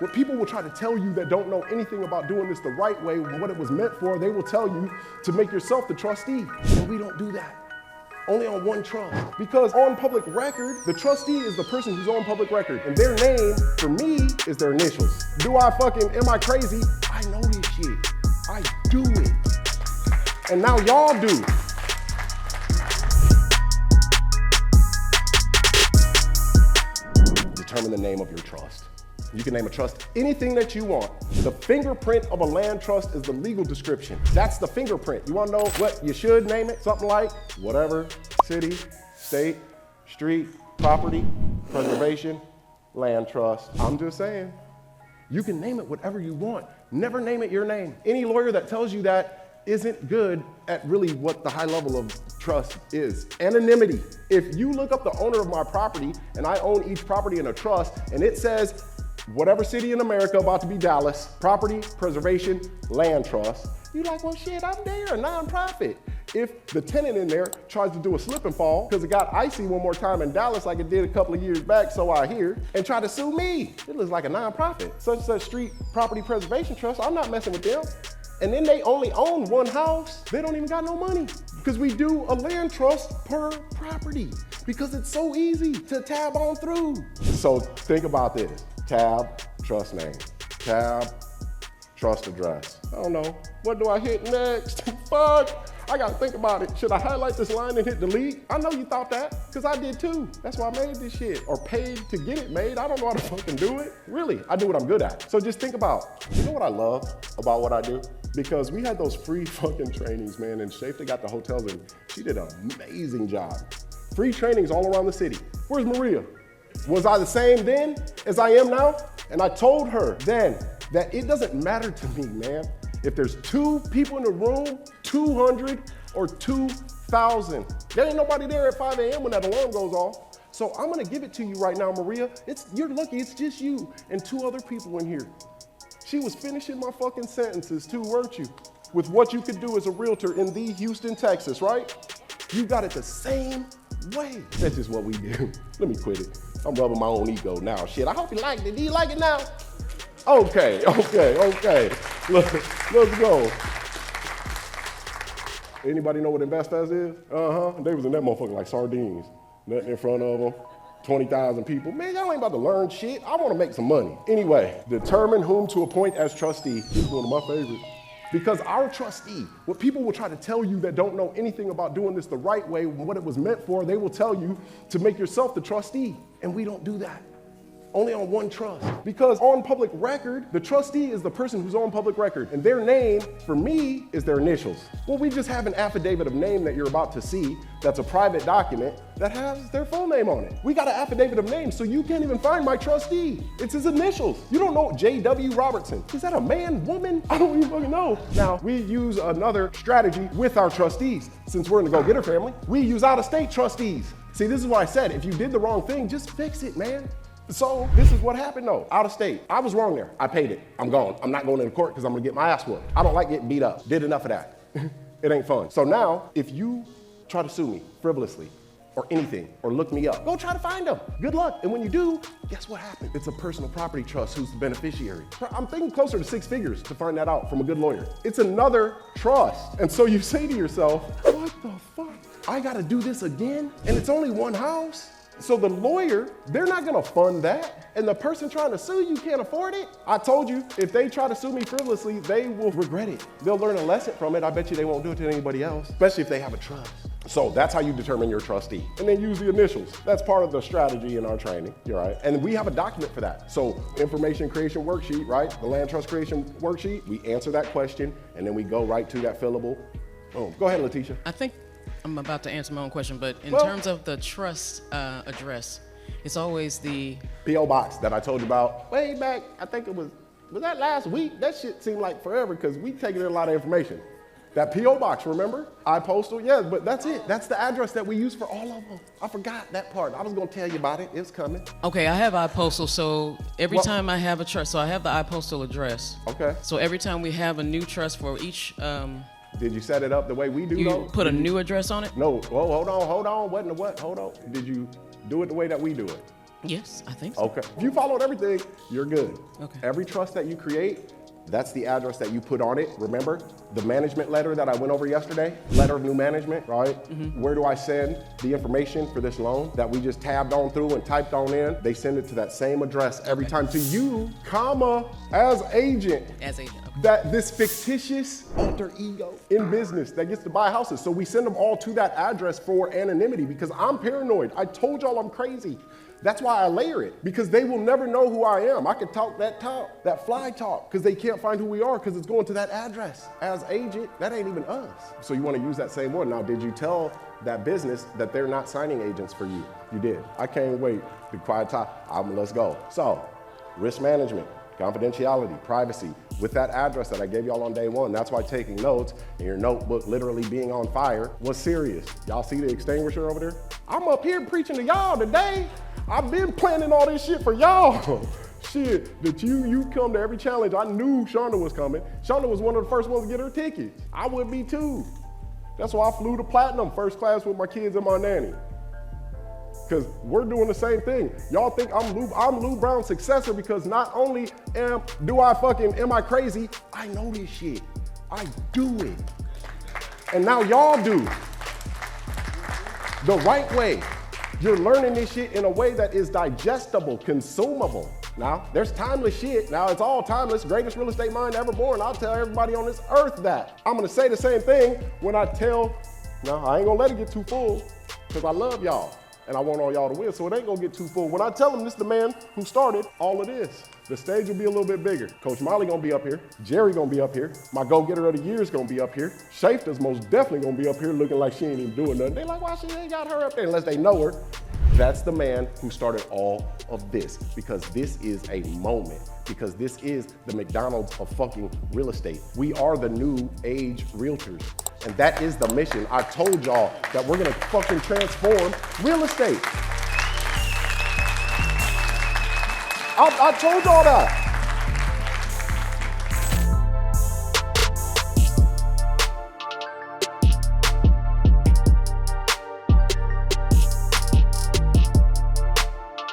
What people will try to tell you that don't know anything about doing this the right way, what it was meant for, they will tell you to make yourself the trustee. And we don't do that. Only on one trust. Because on public record, the trustee is the person who's on public record. And their name, for me, is their initials. Am I crazy? I know this shit. I do it. And now y'all do. Determine the name of your trust. You can name a trust anything that you want. The fingerprint of a land trust is the legal description. That's the fingerprint. You wanna know what you should name it? Something like whatever, city, state, street, property, preservation, land trust. I'm just saying, you can name it whatever you want. Never name it your name. Any lawyer that tells you that isn't good at really what the high level of trust is. Anonymity. If you look up the owner of my property and I own each property in a trust and it says whatever city in America, about to be Dallas, property, preservation, land trust, you're like, well shit, I'm there, a nonprofit. If the tenant in there tries to do a slip and fall because it got icy one more time in Dallas like it did a couple of years back, so I hear, and try to sue me, it looks like a nonprofit. Such street property preservation trust, I'm not messing with them. And then they only own one house. They don't even got no money because we do a land trust per property because it's so easy to tab on through. So think about this. Tab, trust name. Tab, trust address. I don't know. What do I hit next? Fuck. I gotta think about it. Should I highlight this line and hit delete? I know you thought that, because I did too. That's why I made this shit, or paid to get it made. I don't know how to fucking do it. Really, I do what I'm good at. So just think about, you know what I love about what I do? Because we had those free fucking trainings, man, and Shafta got the hotels and she did an amazing job. Free trainings all around the city. Where's Maria? Was I the same then as I am now? And I told her then that it doesn't matter to me, man, if there's 2 people in the room, 200 or 2,000. There ain't nobody there at 5 a.m. when that alarm goes off. So I'm gonna give it to you right now, Maria. You're lucky, it's just you and 2 other people in here. She was finishing my fucking sentences too, weren't you? With what you could do as a realtor in the Houston, Texas, right? You got it the same way. That's just what we do. Let me quit it. I'm rubbing my own ego now. Shit, I hope you liked it. Do you like it now? Okay. Let's go. Anybody know what InvestFest is? They was in that motherfucker like sardines. Nothing in front of them. 20,000 people. Man, y'all ain't about to learn shit. I want to make some money. Anyway, determine whom to appoint as trustee. This is one of my favorites. Because our trustee, what people will try to tell you that don't know anything about doing this the right way, what it was meant for, they will tell you to make yourself the trustee. And we don't do that. Only on one trust. Because on public record, the trustee is the person who's on public record. And their name, for me, is their initials. Well, we just have an affidavit of name that you're about to see that's a private document that has their full name on it. We got an affidavit of name, so you can't even find my trustee. It's his initials. You don't know J.W. Robertson. Is that a man, woman? I don't even fucking know. Now, we use another strategy with our trustees. Since we're in the go-getter family, we use out-of-state trustees. See, this is why I said, if you did the wrong thing, just fix it, man. So this is what happened though, out of state. I was wrong there, I paid it, I'm gone. I'm not going into court because I'm gonna get my ass whooped. I don't like getting beat up, did enough of that. It ain't fun. So now, if you try to sue me frivolously or anything, or look me up, go try to find them. Good luck, and when you do, guess what happened? It's a personal property trust who's the beneficiary. I'm thinking closer to 6 figures to find that out from a good lawyer. It's another trust. And so you say to yourself, what the fuck? I gotta do this again? And it's only one house? So the lawyer, they're not gonna fund that. And the person trying to sue you can't afford it. I told you, if they try to sue me frivolously, they will regret it. They'll learn a lesson from it. I bet you they won't do it to anybody else, especially if they have a trust. So that's how you determine your trustee. And then use the initials. That's part of the strategy in our training, you're right. And we have a document for that. So information creation worksheet, right? The land trust creation worksheet, we answer that question, and then we go right to that fillable. Boom. Go ahead, Letitia. I think I'm about to answer my own question, but in terms of the trust address, it's always the P.O. box that I told you about way back. I think it was that last week? That shit seemed like forever because we taking in a lot of information. That P.O. box, remember? iPostal, yeah, but that's it. That's the address that we use for all of them. I forgot that part. I was gonna tell you about it. It's coming. Okay, I have iPostal, so every time I have a trust, so I have the iPostal address. Okay. So every time we have a new trust for each did you set it up the way we do? You put a new address on it? No. Whoa, hold on. What in the what? Hold on. Did you do it the way that we do it? Yes, I think so. Okay. If you followed everything, you're good. Okay. Every trust that you create, that's the address that you put on it. Remember the management letter that I went over yesterday? Letter of new management, right? Where do I send the information for this loan that we just tabbed on through and typed on in? They send it to that same address every time to you, comma, as agent. As agent, okay. That this fictitious alter ego in business that gets to buy houses. So we send them all to that address for anonymity because I'm paranoid. I told y'all I'm crazy. That's why I layer it, because they will never know who I am. I can talk, that fly talk, because they can't find who we are because it's going to that address. As agent, that ain't even us. So you want to use that same one. Now, did you tell that business that they're not signing agents for you? You did. I can't wait. The quiet time, let's go. So, risk management, confidentiality, privacy, with that address that I gave y'all on day one. That's why taking notes and your notebook literally being on fire was serious. Y'all see the extinguisher over there? I'm up here preaching to y'all today. I've been planning all this shit for y'all. Shit, that you come to every challenge. I knew Shonda was coming. Shonda was one of the first ones to get her tickets. I would be too. That's why I flew to Platinum first class with my kids and my nanny. Because we're doing the same thing. Y'all think I'm Lou Brown's successor because not only am I crazy, I know this shit. I do it. And now y'all do. The right way. You're learning this shit in a way that is digestible, consumable. Now, there's timeless shit. Now, it's all timeless, greatest real estate mind ever born. I'll tell everybody on this earth that. I'm gonna say the same thing when I tell, no, I ain't gonna let it get too full, because I love y'all, and I want all y'all to win, so it ain't gonna get too full. When I tell them this is the man who started all of this, the stage will be a little bit bigger. Coach Molly gonna be up here. Jerry gonna be up here. My go-getter of the year is gonna be up here. Shafta's most definitely gonna be up here looking like she ain't even doing nothing. They like, why she ain't got her up there unless they know her. That's the man who started all of this, because this is a moment, because this is the McDonald's of fucking real estate. We are the new age realtors, and that is the mission. I told y'all that we're gonna fucking transform real estate. I told y'all that.